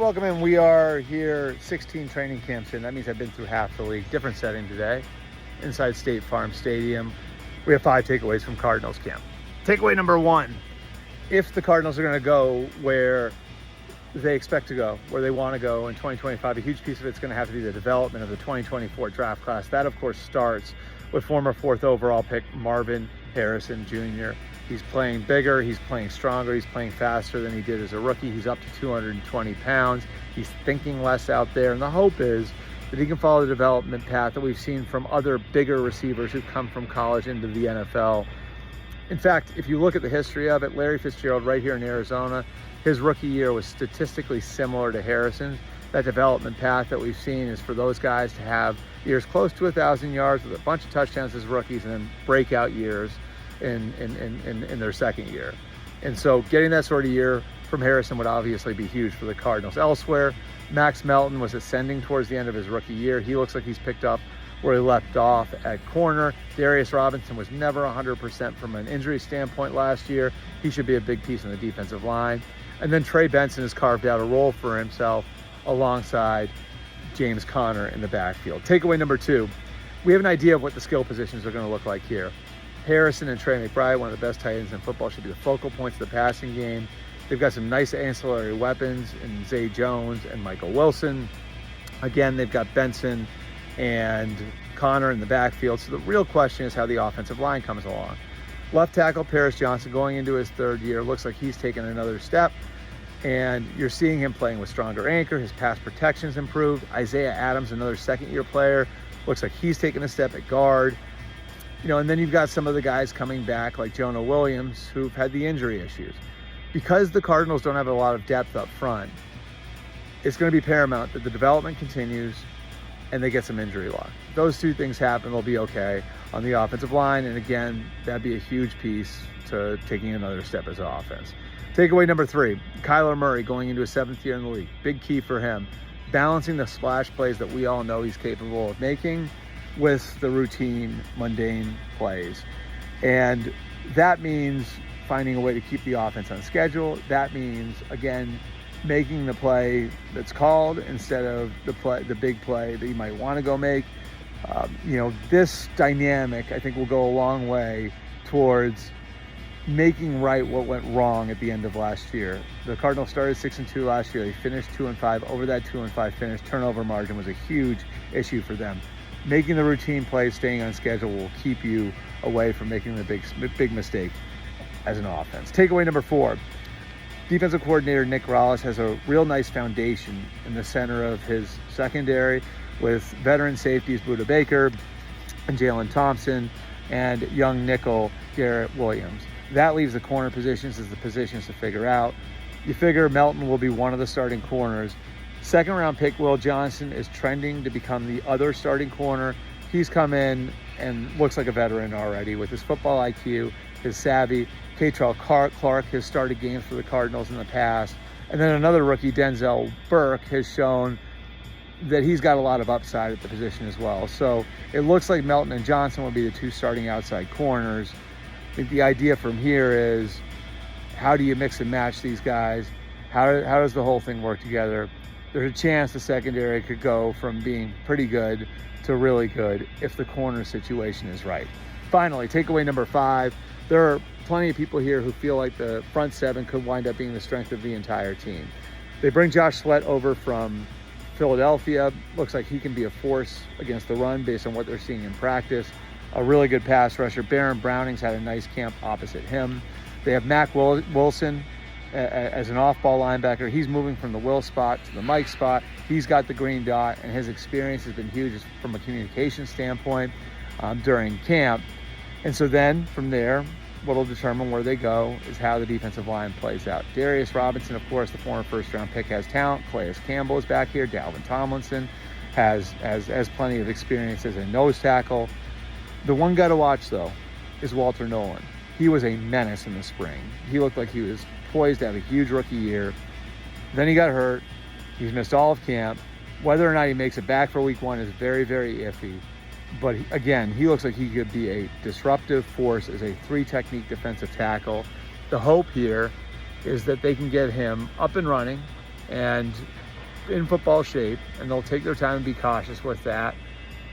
welcome in. We are here 16 training camps in. That means I've been through half the league. Different setting today, inside State Farm Stadium. We have 5 takeaways from Cardinals camp. Takeaway number 1, if the Cardinals are going to go where they expect to go, where they want to go in 2025, a huge piece of it's going to have to be the development of the 2024 draft class. That, of course, starts with former 4th overall pick Marvin Harrison Jr. He's playing bigger, he's playing stronger, he's playing faster than he did as a rookie. He's up to 220 pounds. He's thinking less out there, and the hope is that he can follow the development path that we've seen from other bigger receivers who've come from college into the NFL. In fact, if you look at the history of it, Larry Fitzgerald right here in Arizona, his rookie year was statistically similar to Harrison's. That development path that we've seen is for those guys to have years close to 1,000 yards with a bunch of touchdowns as rookies and then breakout years in their second year. And so getting that sort of year from Harrison would obviously be huge for the Cardinals. Elsewhere, Max Melton was ascending towards the end of his rookie year. He looks like he's picked up where he left off at corner. Darius Robinson was never 100% from an injury standpoint last year. He should be a big piece in the defensive line. And then Trey Benson has carved out a role for himself alongside James Conner in the backfield. Takeaway number 2, we have an idea of what the skill positions are going to look like here. Harrison and Trey McBride, one of the best tight ends in football, should be the focal points of the passing game. They've got some nice ancillary weapons in Zay Jones and Michael Wilson. Again, they've got Benson and Conner in the backfield. So the real question is how the offensive line comes along. Left tackle Paris Johnson going into his 3rd year. Looks like he's taken another step. And you're seeing him playing with stronger anchor. His pass protection's improved. Isaiah Adams, another 2nd-year player, looks like he's taken a step at guard. And then you've got some of the guys coming back like Jonah Williams who've had the injury issues. Because the Cardinals don't have a lot of depth up front, it's going to be paramount that the development continues and they get some injury luck. If those 2 things happen, they'll be okay on the offensive line. And again, that'd be a huge piece to taking another step as an offense. Takeaway number 3, Kyler Murray going into his 7th year in the league. Big key for him. Balancing the splash plays that we all know he's capable of making with the routine, mundane plays. And that means finding a way to keep the offense on schedule. That means, again, making the play that's called instead of the big play that you might want to go make. This dynamic, I think, will go a long way towards making right what went wrong at the end of last year. The Cardinals started 6-2 last year. They finished 2-5. Over that 2-5 finish, turnover margin was a huge issue for them. Making the routine plays, staying on schedule will keep you away from making the big mistake as an offense. Takeaway number 4, defensive coordinator Nick Rallis has a real nice foundation in the center of his secondary with veteran safeties Budda Baker and Jalen Thompson and young nickel Garrett Williams. That leaves the corner positions as the positions to figure out. You figure Melton will be one of the starting corners. 2nd-round pick Will Johnson is trending to become the other starting corner. He's come in and looks like a veteran already with his football IQ, his savvy. Keitrell Clark has started games for the Cardinals in the past. And then another rookie, Denzel Burke, has shown that he's got a lot of upside at the position as well. So it looks like Melton and Johnson will be the 2 starting outside corners. I think the idea from here is, how do you mix and match these guys? How does the whole thing work together? There's a chance the secondary could go from being pretty good to really good if the corner situation is right. Finally, takeaway number 5, there are plenty of people here who feel like the front 7 could wind up being the strength of the entire team. They bring Josh Sweat over from Philadelphia. Looks like he can be a force against the run based on what they're seeing in practice. A really good pass rusher. Baron Browning's had a nice camp opposite him. They have Mack Wilson as an off-ball linebacker. He's moving from the Will spot to the Mike spot. He's got the green dot, and his experience has been huge from a communication standpoint during camp. And so then from there, what will determine where they go is how the defensive line plays out. Darius Robinson, of course, the former 1st-round pick, has talent. Calais Campbell is back here. Dalvin Tomlinson has plenty of experience as a nose tackle. The one guy to watch, though, is Walter Nolan. He was a menace in the spring. He looked like he was poised to have a huge rookie year. Then he got hurt. He's missed all of camp. Whether or not he makes it back for week 1 is very, very iffy. But again, he looks like he could be a disruptive force as a 3-technique defensive tackle. The hope here is that they can get him up and running and in football shape, and they'll take their time and be cautious with that.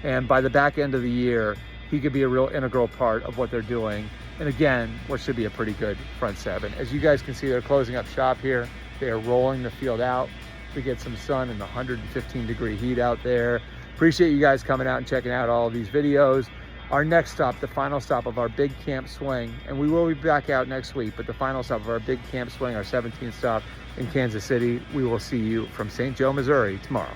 And by the back end of the year, he could be a real integral part of what they're doing. And again, what should be a pretty good front seven. As you guys can see, they're closing up shop here. They are rolling the field out to get some sun in the 115-degree heat out there. Appreciate you guys coming out and checking out all of these videos. Our next stop, the final stop of our big camp swing, and we will be back out next week, but the final stop of our big camp swing, our 17th stop in Kansas City, we will see you from St. Joe, Missouri tomorrow.